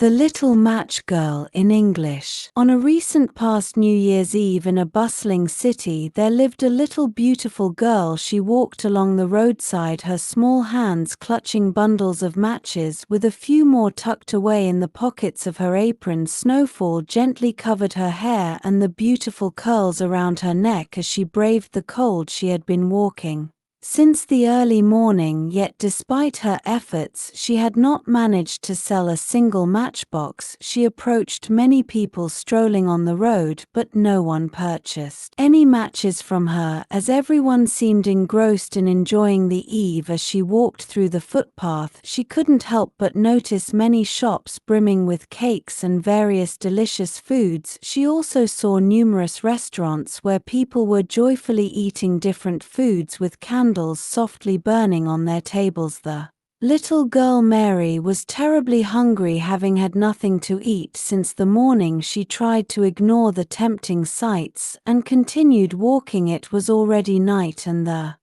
The Little Match Girl in English. On a recent past New Year's Eve in a bustling city there lived a little beautiful girl. She walked along the roadside, her small hands clutching bundles of matches, with a few more tucked away in the pockets of her apron. Snowfall gently covered her hair and the beautiful curls around her neck as she braved the cold. She had been walking since the early morning, yet despite her efforts she had not managed to sell a single matchbox. She approached many people strolling on the road, but no one purchased any matches from her, as everyone seemed engrossed in enjoying the eve. As she walked through the footpath, she couldn't help but notice many shops brimming with cakes and various delicious foods. She also saw numerous restaurants where people were joyfully eating different foods with candles softly burning on their tables. The little girl Mary was terribly hungry, having had nothing to eat since the morning. She tried to ignore the tempting sights and continued walking. It was already night and the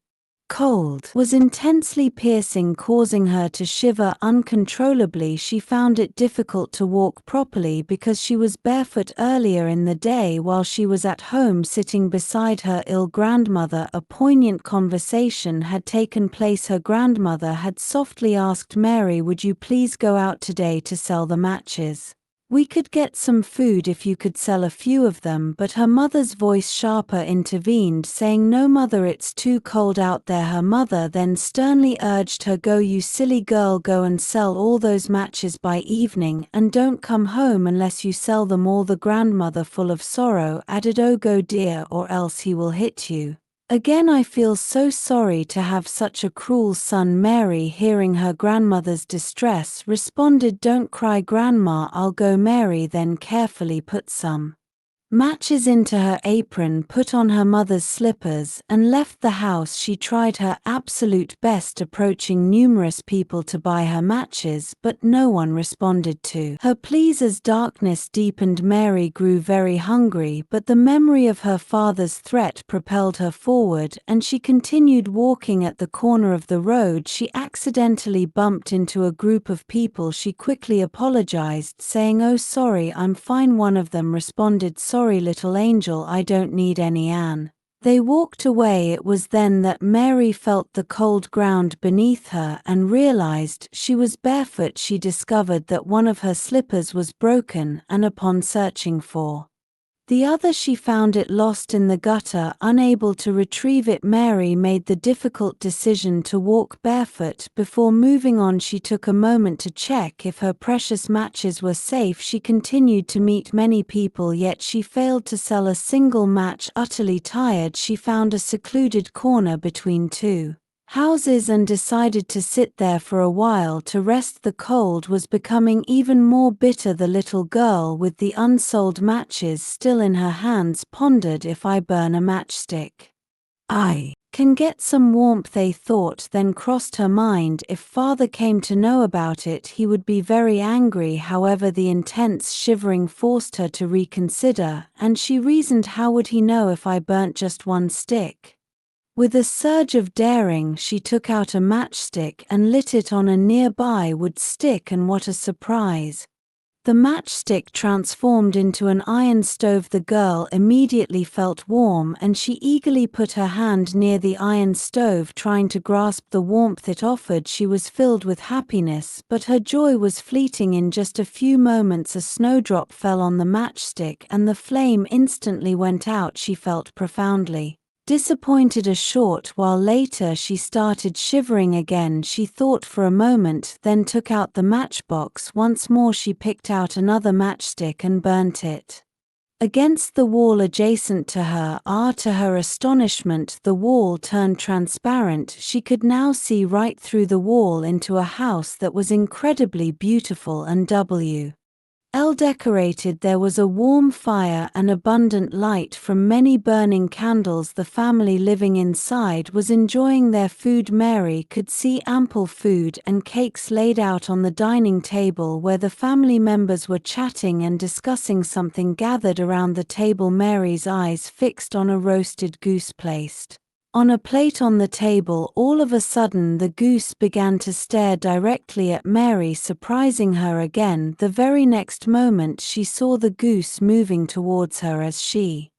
cold was intensely piercing, causing her to shiver uncontrollably. She found it difficult to walk properly because she was barefoot. Earlier in the day, while she was at home sitting beside her ill grandmother, a poignant conversation had taken place. Her grandmother had softly asked Mary, "Would you please go out today to sell the matches? We could get some food if you could sell a few of them." But her mother's voice sharper intervened, saying, "No, mother, it's too cold out there." Her mother then sternly urged her, "Go, you silly girl, go and sell all those matches by evening, and don't come home unless you sell them all." The grandmother, full of sorrow, added, "Oh, go, dear, or else he will hit you. Again, I feel so sorry to have such a cruel son." Mary, hearing her grandmother's distress, responded, "Don't cry, Grandma, I'll go." Mary then carefully put some matches into her apron, put on her mother's slippers, and left the house. She tried her absolute best, approaching numerous people to buy her matches, but no one responded to her pleas. As darkness deepened, Mary grew very hungry, but the memory of her father's threat propelled her forward, and she continued walking. At the corner of the road, she accidentally bumped into a group of people. She quickly apologized, saying, "Oh, sorry, I'm fine." One of them responded, "Sorry, little angel, I don't need any." Anne. They walked away. It was then that Mary felt the cold ground beneath her and realized she was barefoot. She discovered that one of her slippers was broken, and upon searching for the other, she found it lost in the gutter. Unable to retrieve it, Mary made the difficult decision to walk barefoot. Before moving on, she took a moment to check if her precious matches were safe. She continued to meet many people, yet she failed to sell a single match. Utterly tired, she found a secluded corner between two houses and decided to sit there for a while to rest. The cold was becoming even more bitter. The little girl, with the unsold matches still in her hands, pondered, "If I burn a matchstick, I can get some warmth," a thought then crossed her mind. If father came to know about it, he would be very angry. However, the intense shivering forced her to reconsider, and she reasoned, "How would he know if I burnt just one stick?" With a surge of daring, she took out a matchstick and lit it on a nearby wood stick, and what a surprise! The matchstick transformed into an iron stove. The girl immediately felt warm, and she eagerly put her hand near the iron stove, trying to grasp the warmth it offered. She was filled with happiness, but her joy was fleeting. In just a few moments, a snowdrop fell on the matchstick, and the flame instantly went out. She felt profoundly disappointed. A short while later, she started shivering again. She thought for a moment, then took out the matchbox. Once more she picked out another matchstick and burnt it against the wall adjacent to her. To her astonishment, the wall turned transparent. She could now see right through the wall into a house that was incredibly beautiful and decorated. There was a warm fire and abundant light from many burning candles. The family living inside was enjoying their food. Mary could see ample food and cakes laid out on the dining table, where the family members were chatting and discussing something. Gathered around the table, Mary's eyes fixed on a roasted goose placed On a plate on the table, all of a sudden the goose began to stare directly at Mary, surprising her again. The very next moment she saw the goose moving towards her. As she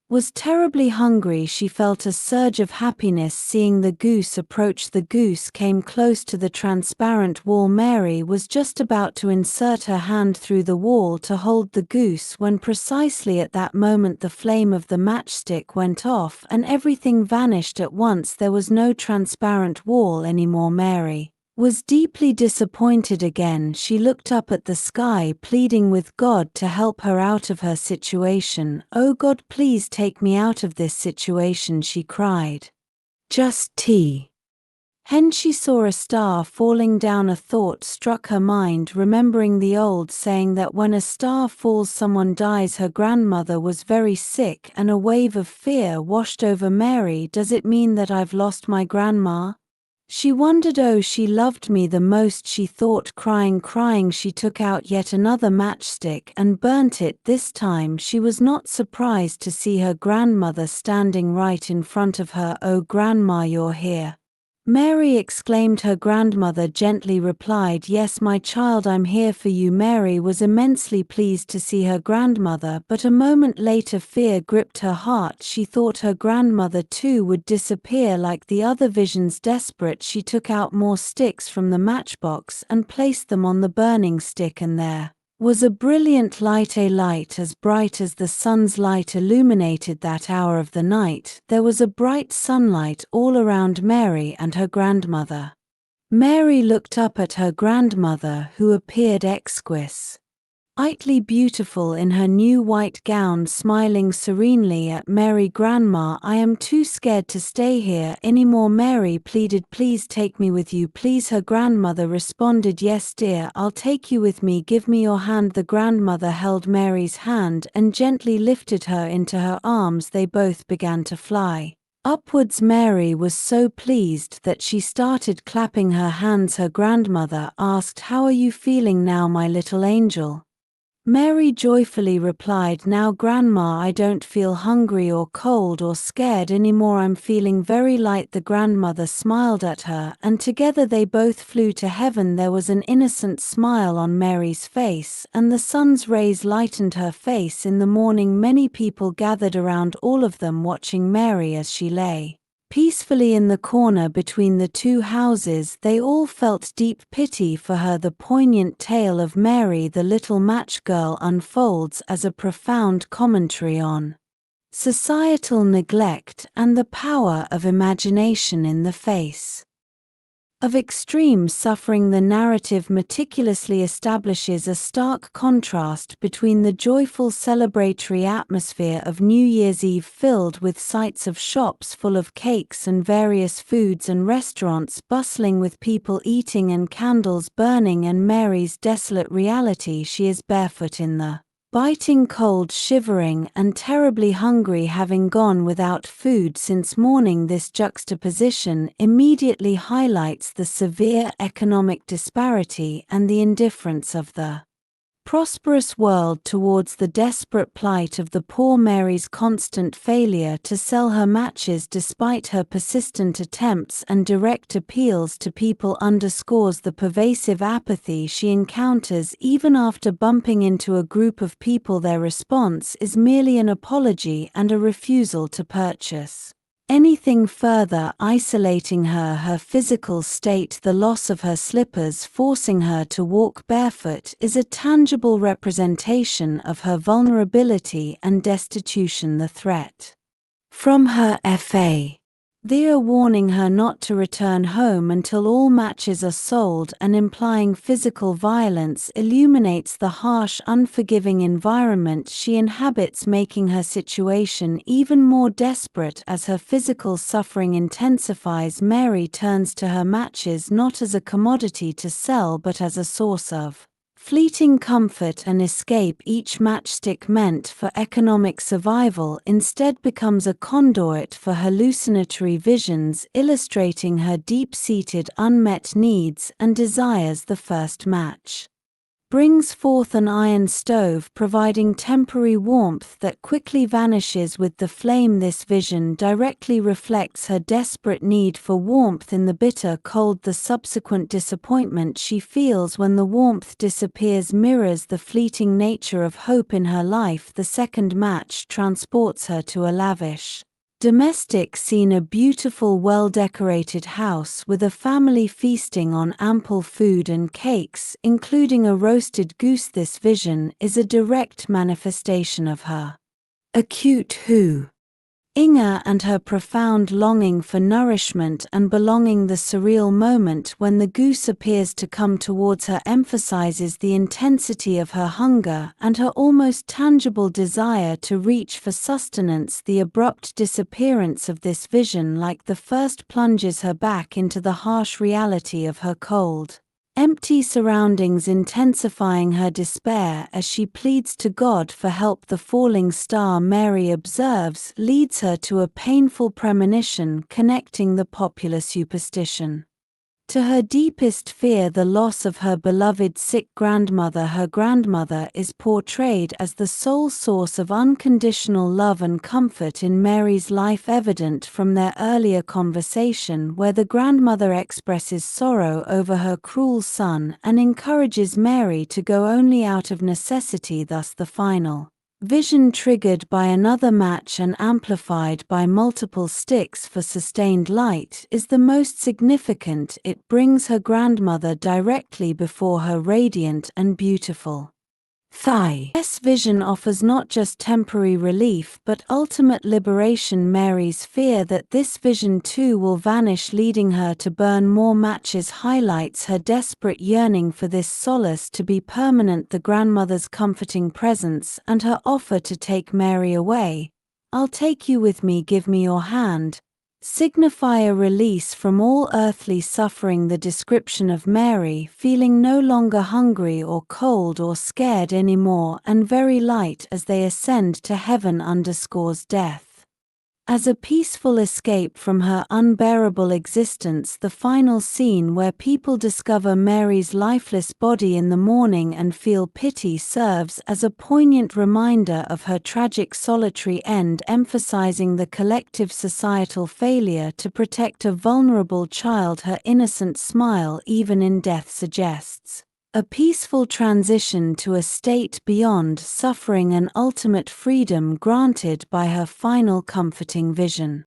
was terribly hungry, she felt a surge of happiness seeing the goose approach. The goose came close to the transparent wall. Mary was just about to insert her hand through the wall to hold the goose when precisely at that moment the flame of the matchstick went off and everything vanished at once. There was no transparent wall anymore. Mary was deeply disappointed again. She looked up at the sky, pleading with God to help her out of her situation. "Oh God, please take me out of this situation," she cried. Just Then she saw a star falling down. A thought struck her mind, remembering the old saying that when a star falls someone dies. Her grandmother was very sick, and a wave of fear washed over Mary. Does it mean that I've lost my grandma? She wondered. Oh, she loved me the most, she thought. Crying, she took out yet another matchstick and burnt it. This time she was not surprised to see her grandmother standing right in front of her. "Oh, Grandma, you're here," Mary exclaimed. Her grandmother gently replied, "Yes, my child, I'm here for you." Mary was immensely pleased to see her grandmother, but a moment later fear gripped her heart. She thought her grandmother too would disappear like the other visions. Desperate, she took out more sticks from the matchbox and placed them on the burning stick, and there was a brilliant light. A light as bright as the sun's light illuminated that hour of the night. There was a bright sunlight all around Mary and her grandmother. Mary looked up at her grandmother, who appeared exquisitely beautiful in her new white gown, smiling serenely at Mary. "Grandma, I am too scared to stay here anymore," Mary pleaded. "Please take me with you, please." Her grandmother responded, "Yes, dear, I'll take you with me. Give me your hand." The grandmother held Mary's hand and gently lifted her into her arms. They both began to fly upwards. Mary was so pleased that she started clapping her hands. Her grandmother asked, "How are you feeling now, my little angel?" Mary joyfully replied, "Now, Grandma, I don't feel hungry or cold or scared anymore. I'm feeling very light." The grandmother smiled at her, and together they both flew to heaven. There was an innocent smile on Mary's face, and the sun's rays lightened her face. In the morning, many people gathered around, all of them watching Mary as she lay peacefully in the corner between the two houses. They all felt deep pity for her. The poignant tale of Mary the Little Match Girl unfolds as a profound commentary on societal neglect and the power of imagination in the face of extreme suffering. The narrative meticulously establishes a stark contrast between the joyful celebratory atmosphere of New Year's Eve, filled with sights of shops full of cakes and various foods and restaurants bustling with people eating and candles burning, and Mary's desolate reality. She is barefoot in the biting cold, shivering and terribly hungry, having gone without food since morning. This juxtaposition immediately highlights the severe economic disparity and the indifference of the prosperous world towards the desperate plight of the poor. Mary's constant failure to sell her matches despite her persistent attempts and direct appeals to people underscores the pervasive apathy she encounters. Even after bumping into a group of people, their response is merely an apology and a refusal to purchase anything, further isolating her. Her physical state, the loss of her slippers forcing her to walk barefoot, is a tangible representation of her vulnerability and destitution. The threat from her father warning her not to return home until all matches are sold and implying physical violence illuminates the harsh, unforgiving environment she inhabits, making her situation even more desperate as her physical suffering intensifies. Mary turns to her matches not as a commodity to sell but as a source of fleeting comfort and escape. Each matchstick meant for economic survival instead becomes a conduit for hallucinatory visions, illustrating her deep-seated unmet needs and desires. The first match brings forth an iron stove providing temporary warmth that quickly vanishes with the flame. This vision directly reflects her desperate need for warmth in the bitter cold. The subsequent disappointment she feels when the warmth disappears mirrors the fleeting nature of hope in her life. The second match transports her to a lavish domestic scene, a beautiful, well-decorated house with a family feasting on ample food and cakes, including a roasted goose. This vision is a direct manifestation of her acute who Inga and her profound longing for nourishment and belonging. The surreal moment when the goose appears to come towards her emphasizes the intensity of her hunger and her almost tangible desire to reach for sustenance. The abrupt disappearance of this vision, like the first, plunges her back into the harsh reality of her cold, empty surroundings, intensifying her despair as she pleads to God for help. The falling star, Mary observes, leads her to a painful premonition connecting the popular superstition to her deepest fear, the loss of her beloved sick grandmother. Her grandmother is portrayed as the sole source of unconditional love and comfort in Mary's life, evident from their earlier conversation where the grandmother expresses sorrow over her cruel son and encourages Mary to go only out of necessity. Thus the final vision, triggered by another match and amplified by multiple sticks for sustained light, is the most significant. It brings her grandmother directly before her, radiant and beautiful. This vision offers not just temporary relief but ultimate liberation. Mary's fear that this vision too will vanish, leading her to burn more matches, highlights her desperate yearning for this solace to be permanent. The grandmother's comforting presence and her offer to take Mary away, "I'll take you with me, give me your hand," signify a release from all earthly suffering. The description of Mary feeling no longer hungry or cold or scared anymore and very light as they ascend to heaven underscores death as a peaceful escape from her unbearable existence. The final scene, where people discover Mary's lifeless body in the morning and feel pity, serves as a poignant reminder of her tragic solitary end, emphasizing the collective societal failure to protect a vulnerable child. Her innocent smile, even in death, suggests a peaceful transition to a state beyond suffering and ultimate freedom granted by her final comforting vision.